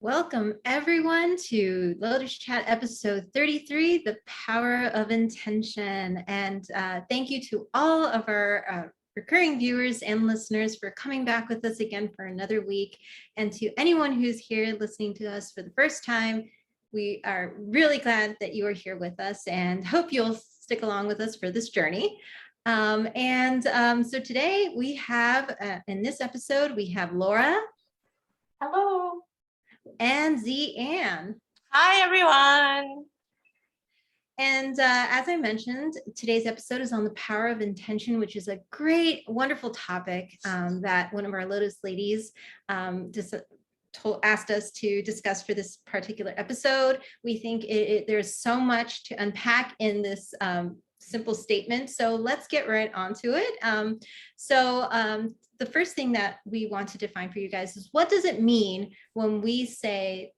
Welcome everyone to Lotus Chat episode 33, The Power of Intention. And thank you to all of our recurring viewers and listeners for coming back with us again for another week. And to anyone who's here listening to us for the first time, we are really glad that you are here with us and hope you'll stick along with us for this journey. So today we have, in this episode, we have Laura. Hello. And Anne. Hi, everyone. And as I mentioned, today's episode is on the power of intention, which is a great, wonderful topic that one of our Lotus ladies asked us to discuss for this particular episode. We think there's so much to unpack in this simple statement. So let's get right onto it. The first thing that we want to define for you guys is, what does it mean when we say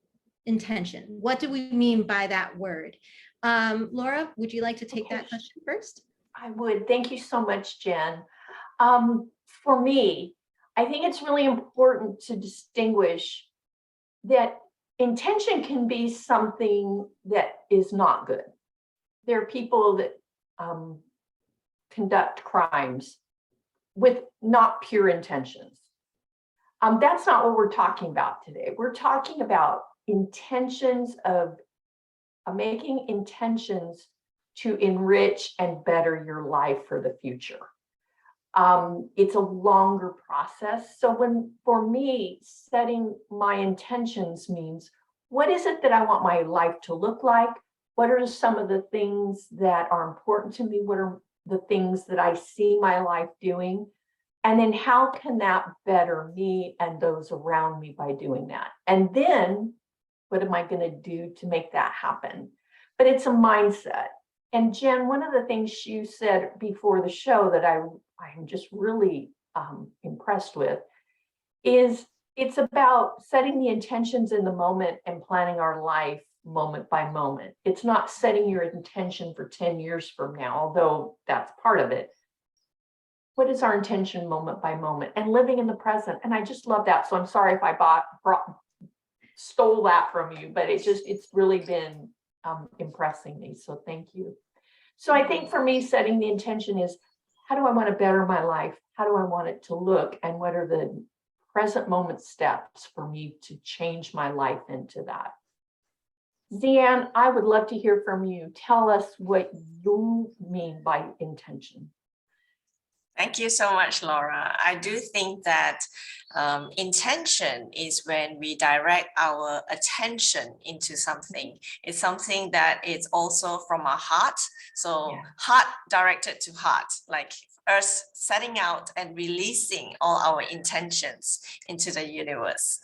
intention? What do we mean by that word? Laura, would you like to take that question first? I would. Thank you so much, Jen. For me, I think it's really important to distinguish that intention can be something that is not good. There are people that conduct crimes with not pure intentions. That's not what we're talking about today. We're talking about intentions of making intentions to enrich and better your life for the future. It's a longer process. So for me, setting my intentions means, what is it that I want my life to look like? What are some of the things that are important to me? What are the things that I see my life doing? And then how can that better me and those around me by doing that? And then what am I going to do to make that happen? But it's a mindset. And Jen, one of the things you said before the show that I'm just really impressed with is it's about setting the intentions in the moment and planning our life moment by moment. It's not setting your intention for 10 years from now, although that's part of it. What is our intention moment by moment and living in the present? And I just love that. So I'm sorry if I stole that from you, but it's really been impressing me. So thank you. So I think for me, setting the intention is, how do I want to better my life? How do I want it to look? And what are the present moment steps for me to change my life into that? Anne, I would love to hear from you. Tell us what you mean by intention. Thank you so much, Laura. I do think that intention is when we direct our attention into something. It's something that is also from our heart. So heart directed to heart, like us setting out and releasing all our intentions into the universe.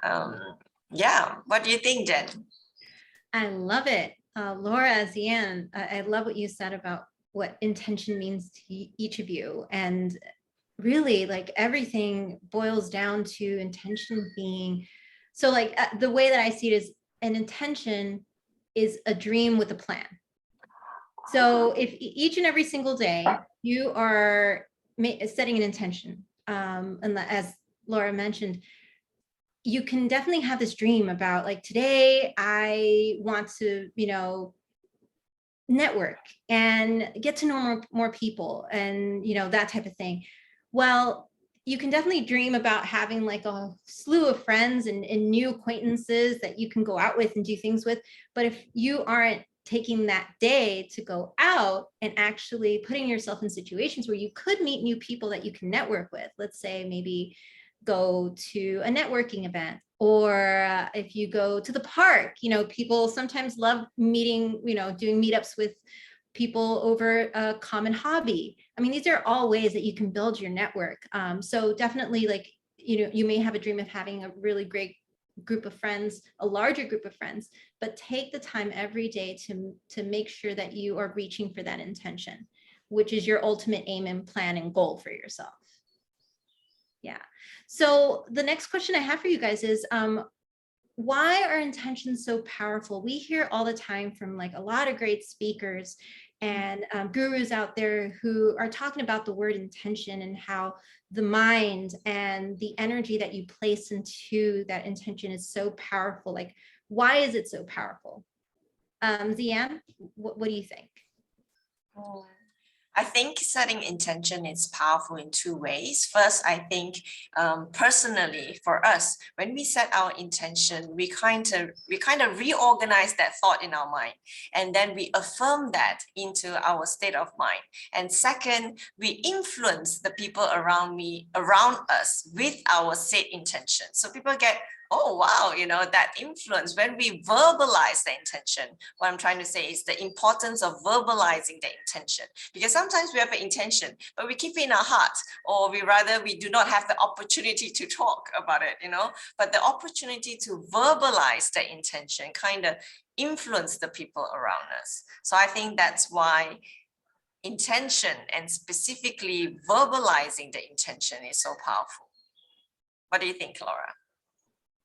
What do you think, Jen? I love it. Laura, Anne, I love what you said about what intention means to each of you. And really, like, everything boils down to intention being, so like the way that I see it is, an intention is a dream with a plan. So if each and every single day you are setting an intention, and as Laura mentioned, you can definitely have this dream about, like, today I want to, network and get to know more people and, that type of thing. Well, you can definitely dream about having like a slew of friends and new acquaintances that you can go out with and do things with. But if you aren't taking that day to go out and actually putting yourself in situations where you could meet new people that you can network with, let's say maybe go to a networking event, or if you go to the park, people sometimes love meeting, doing meetups with people over a common hobby. I mean, these are all ways that you can build your network. So definitely, like, you may have a dream of having a really great group of friends, a larger group of friends, but take the time every day to make sure that you are reaching for that intention, which is your ultimate aim and plan and goal for yourself. Yeah. So the next question I have for you guys is, why are intentions so powerful? We hear all the time from like a lot of great speakers, and gurus out there who are talking about the word intention and how the mind and the energy that you place into that intention is so powerful. Like, why is it so powerful? Zian, what do you think? I think setting intention is powerful in two ways. First, I think personally for us, when we set our intention, we kind of reorganize that thought in our mind, and then we affirm that into our state of mind. And second, we influence the people around us with our said intention. So people get, oh, wow, that influence when we verbalize the intention. What I'm trying to say is the importance of verbalizing the intention, because sometimes we have an intention, but we keep it in our heart, or we do not have the opportunity to talk about it, but the opportunity to verbalize the intention kind of influence the people around us. So I think that's why intention, and specifically verbalizing the intention, is so powerful. What do you think, Laura?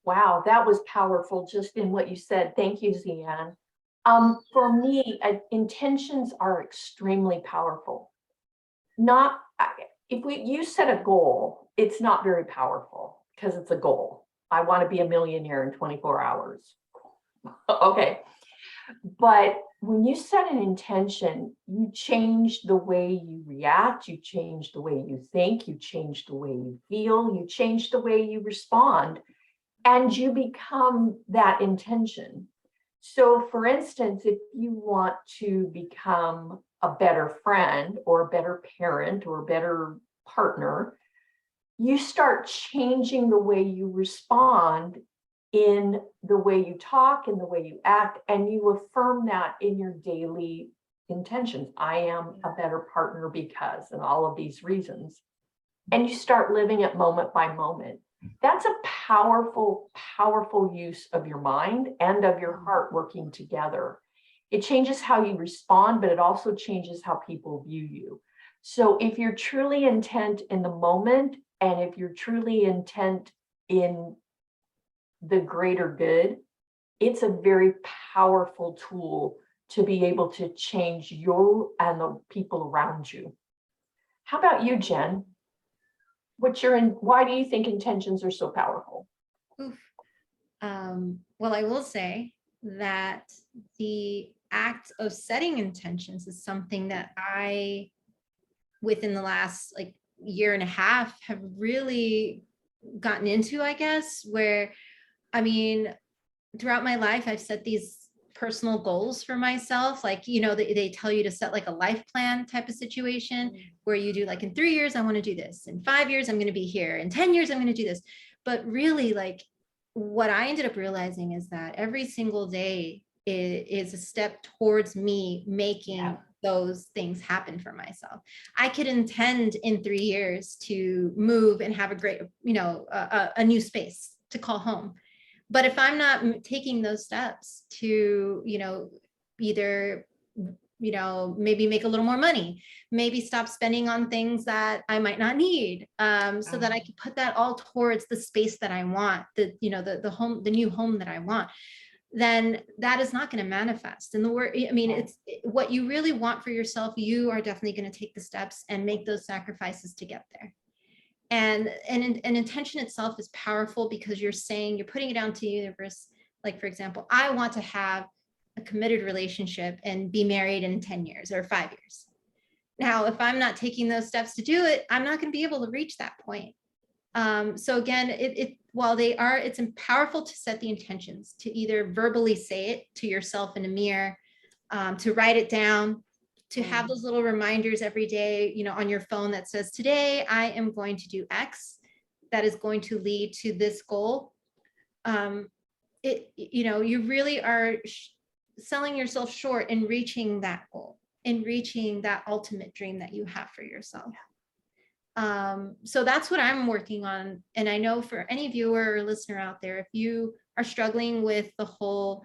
Wow, that was powerful just in what you said. Thank you, Zian. For me, intentions are extremely powerful. If you set a goal, it's not very powerful because it's a goal. I want to be a millionaire in 24 hours. Okay. But when you set an intention, you change the way you react, you change the way you think, you change the way you feel, you change the way you respond, and you become that intention. So for instance, if you want to become a better friend or a better parent or a better partner, you start changing the way you respond, in the way you talk, in the way you act, and you affirm that in your daily intentions. I am a better partner because, and all of these reasons. And you start living it moment by moment. That's a powerful, powerful use of your mind and of your heart working together. It changes how you respond, but it also changes how people view you. So if you're truly intent in the moment, and if you're truly intent in the greater good, it's a very powerful tool to be able to change you and the people around you. How about you, Jen? Why do you think intentions are so powerful? Well, I will say that the act of setting intentions is something that I, within the last year and a half, have really gotten into, I guess, where, throughout my life, I've set these personal goals for myself. They tell you to set a life plan type of situation where you do in 3 years, I want to do this. In 5 years, I'm going to be here. In 10 years, I'm going to do this. But really, what I ended up realizing is that every single day is a step towards me making those things happen for myself. I could intend in 3 years to move and have a great, a new space to call home. But if I'm not taking those steps to, either, maybe make a little more money, maybe stop spending on things that I might not need, so that I can put that all towards the space that I want, the home, the new home that I want, then that is not going to manifest. And it's what you really want for yourself. You are definitely going to take the steps and make those sacrifices to get there. And an intention itself is powerful because you're putting it out to the universe. Like, for example, I want to have a committed relationship and be married in 10 years or 5 years. Now, if I'm not taking those steps to do it, I'm not going to be able to reach that point. So again, it's powerful to set the intentions, to either verbally say it to yourself in a mirror, to write it down, to have those little reminders every day, on your phone that says, today I am going to do X that is going to lead to this goal. You really are selling yourself short in reaching that goal, in reaching that ultimate dream that you have for yourself. So that's what I'm working on. And I know for any viewer or listener out there, if you are struggling with the whole,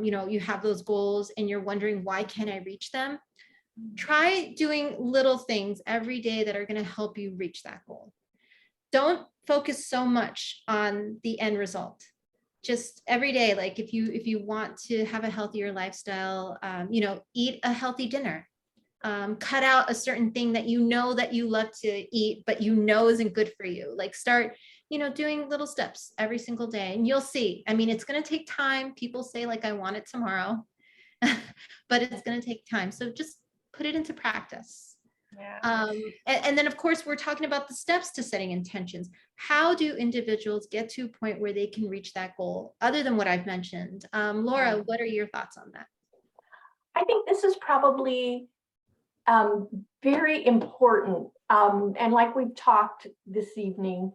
you have those goals and you're wondering, why can't I reach them? Try doing little things every day that are going to help you reach that goal. Don't focus so much on the end result. Just every day, if you want to have a healthier lifestyle, eat a healthy dinner. Cut out a certain thing that you know that you love to eat, but you know isn't good for you. Like start, doing little steps every single day, and you'll see. I mean, it's going to take time. People say like, I want it tomorrow, but it's going to take time. So just put it into practice. Yeah. And then of course, we're talking about the steps to setting intentions. How do individuals get to a point where they can reach that goal other than what I've mentioned? Laura, what are your thoughts on that? I think this is probably very important. And like we've talked this evening,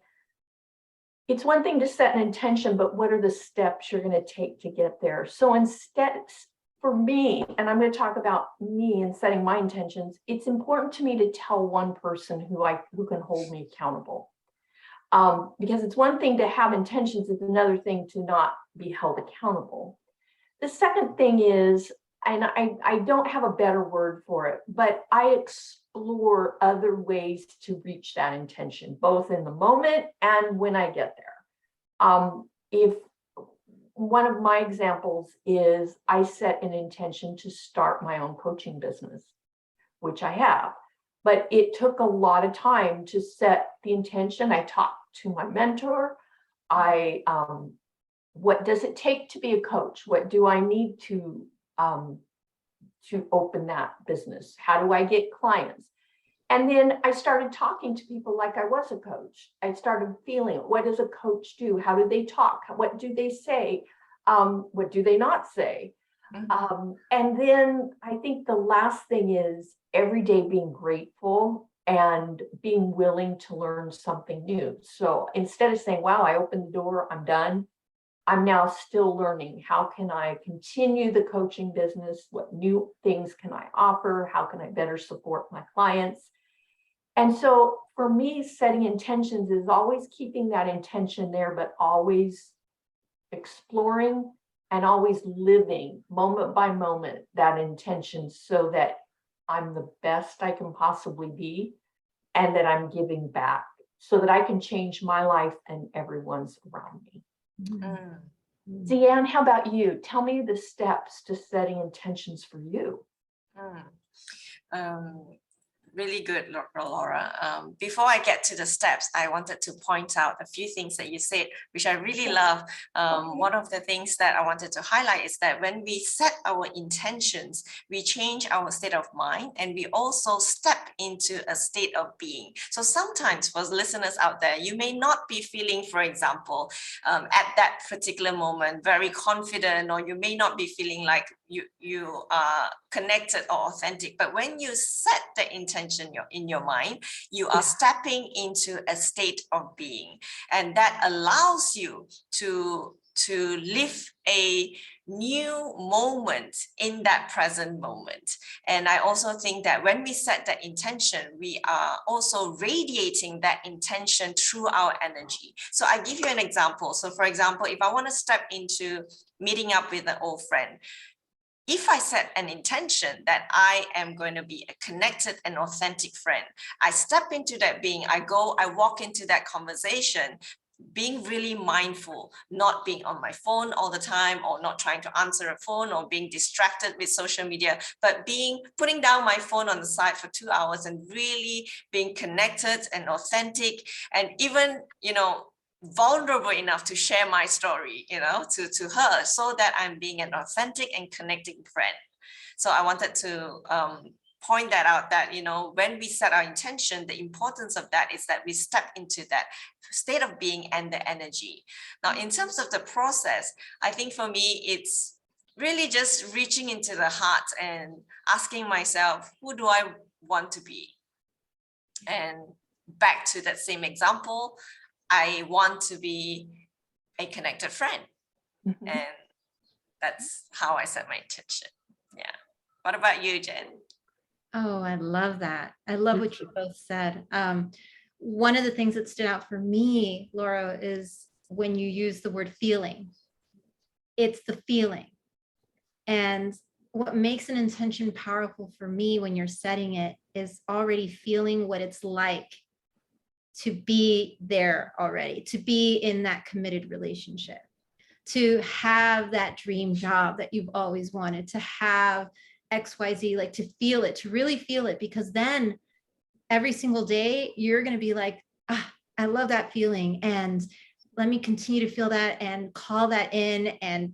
it's one thing to set an intention, but what are the steps you're going to take to get there? So instead, for me, and I'm going to talk about me and setting my intentions, it's important to me to tell one person who can hold me accountable. Because it's one thing to have intentions, it's another thing to not be held accountable. The second thing is, and I don't have a better word for it, but I explore other ways to reach that intention, both in the moment and when I get there. If one of my examples is I set an intention to start my own coaching business, which I have, but it took a lot of time to set the intention. I talked to my mentor. What does it take to be a coach? What do I need to open that business? How do I get clients? And then I started talking to people like I was a coach. I started feeling, what does a coach do? How do they talk? What do they say? What do they not say? And then I think the last thing is every day being grateful and being willing to learn something new. So instead of saying, wow, I opened the door, I'm done, I'm now still learning. How can I continue the coaching business? What new things can I offer? How can I better support my clients? And so for me, setting intentions is always keeping that intention there, but always exploring and always living moment by moment that intention so that I'm the best I can possibly be and that I'm giving back so that I can change my life and everyone's around me. Deanne, how about you? Tell me the steps to setting intentions for you. Really good, Laura. Before I get to the steps, I wanted to point out a few things that you said, which I really love. One of the things that I wanted to highlight is that when we set our intentions, we change our state of mind and we also step into a state of being. So sometimes for listeners out there, you may not be feeling, for example, at that particular moment, very confident, or you may not be feeling like you are connected or authentic. But when you set the intention in your mind, you are stepping into a state of being, and that allows you to live a new moment in that present moment. And I also think that when we set that intention, we are also radiating that intention through our energy. So I give you an example. So for example, if I want to step into meeting up with an old friend, if I set an intention that I am going to be a connected and authentic friend, I step into that being, I walk into that conversation, being really mindful, not being on my phone all the time, or not trying to answer a phone, or being distracted with social media, but putting down my phone on the side for 2 hours and really being connected and authentic, and even, vulnerable enough to share my story, to her, so that I'm being an authentic and connecting friend. So I wanted to point that out, that, when we set our intention, the importance of that is that we step into that state of being and the energy. Now, in terms of the process, I think for me, it's really just reaching into the heart and asking myself, who do I want to be? And back to that same example, I want to be a connected friend. And that's how I set my intention. Yeah. What about you, Jen? Oh, I love that. I love what you both said. One of the things that stood out for me, Laura, is when you use the word feeling. It's the feeling. And what makes an intention powerful for me when you're setting it is already feeling what it's like to be there already, to be in that committed relationship, to have that dream job that you've always wanted, to have XYZ, like to feel it, to really feel it, because then every single day you're going to be like, ah, I love that feeling. And let me continue to feel that and call that in and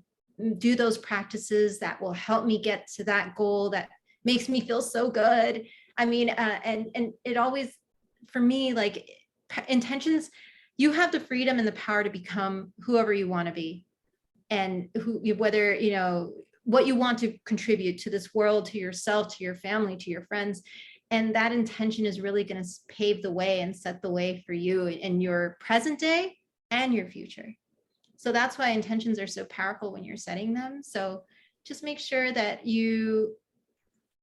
do those practices that will help me get to that goal that makes me feel so good. I mean, and it always, for me, like intentions, you have the freedom and the power to become whoever you want to be, and whether, you know, what you want to contribute to this world, to yourself, to your family, to your friends. And that intention is really going to pave the way and set the way for you in your present day and your future. So that's why intentions are so powerful when you're setting them. So just make sure that you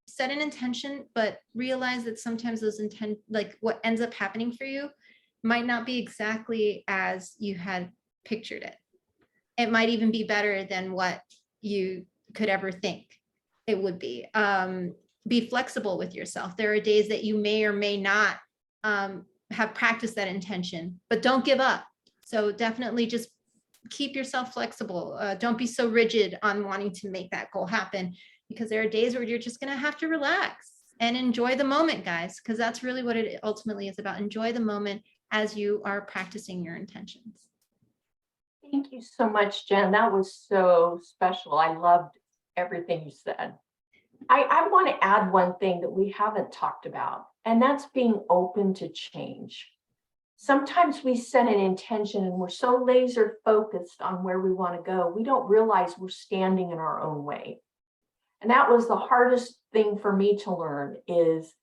set an intention, but realize that sometimes those like what ends up happening for you might not be exactly as you had pictured it. It might even be better than what you could ever think it would be. Be flexible with yourself. There are days that you may or may not have practiced that intention, but don't give up. So definitely just keep yourself flexible. Don't be so rigid on wanting to make that goal happen, because there are days where you're just going to have to relax and enjoy the moment, guys, because that's really what it ultimately is about. Enjoy the moment as you are practicing your intentions. Thank you so much, Jen. That was so special. I loved everything you said. I want to add one thing that we haven't talked about, and that's being open to change. Sometimes we set an intention and we're so laser focused on where we want to go, we don't realize we're standing in our own way. And that was the hardest thing for me to learn, is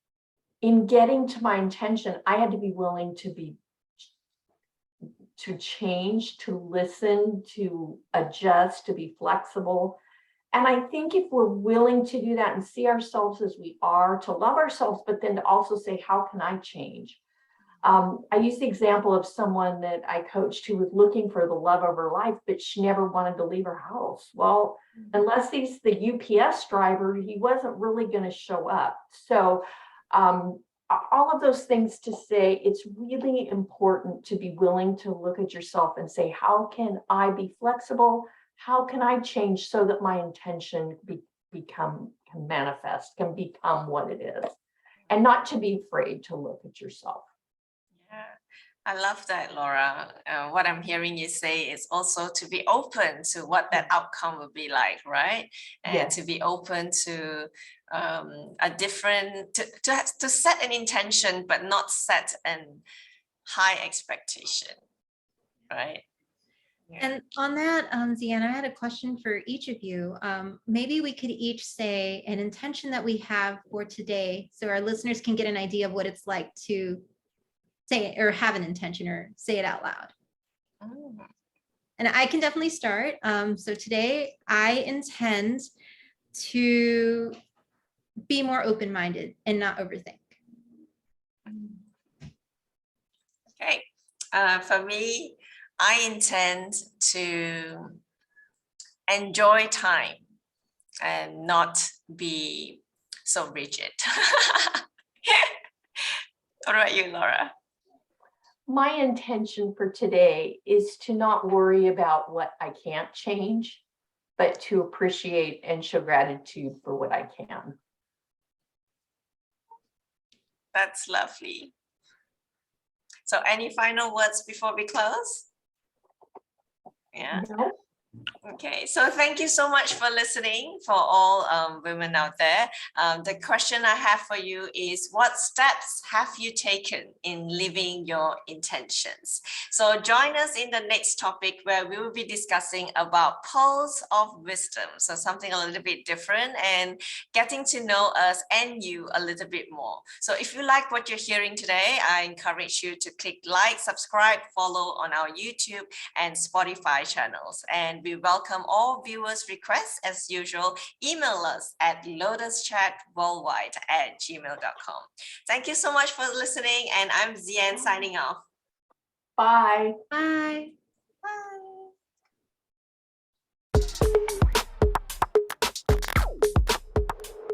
in getting to my intention, I had to be willing to change, to listen, to adjust, to be flexible. And I think if we're willing to do that and see ourselves as we are, to love ourselves, but then to also say, how can I change? I use the example of someone that I coached who was looking for the love of her life, but she never wanted to leave her house. Well, unless he's the UPS driver, he wasn't really going to show up. So all of those things to say, it's really important to be willing to look at yourself and say, how can I be flexible? How can I change so that my intention can manifest, can become what it is, and not to be afraid to look at yourself. Yeah, I love that, Laura. What I'm hearing you say is also to be open to what that outcome will be like, right? And Yes. to be open to a different, to set an intention, but not set an high expectation, right? Yeah. And on that, Ziana, I had a question for each of you. Maybe we could each say an intention that we have for today, so our listeners can get an idea of what it's like to say it, or have an intention, or say it out loud. Oh. And I can definitely start. So today I intend to be more open-minded and not overthink. Okay, for me, I intend to enjoy time and not be so rigid. What about you, Laura? My intention for today is to not worry about what I can't change, but to appreciate and show gratitude for what I can. That's lovely. So any final words before we close? Yeah. No. Okay, so thank you so much for listening, for all women out there. The question I have for you is, what steps have you taken in living your intentions? So join us in the next topic, where we will be discussing about pearls of wisdom. So something a little bit different, and getting to know us and you a little bit more. So if you like what you're hearing today, I encourage you to click like, subscribe, follow on our YouTube and Spotify channels. And we welcome all viewers' requests as usual. Email us at lotuschatworldwide@gmail.com. Thank you so much for listening, and I'm Zian signing off. Bye. Bye.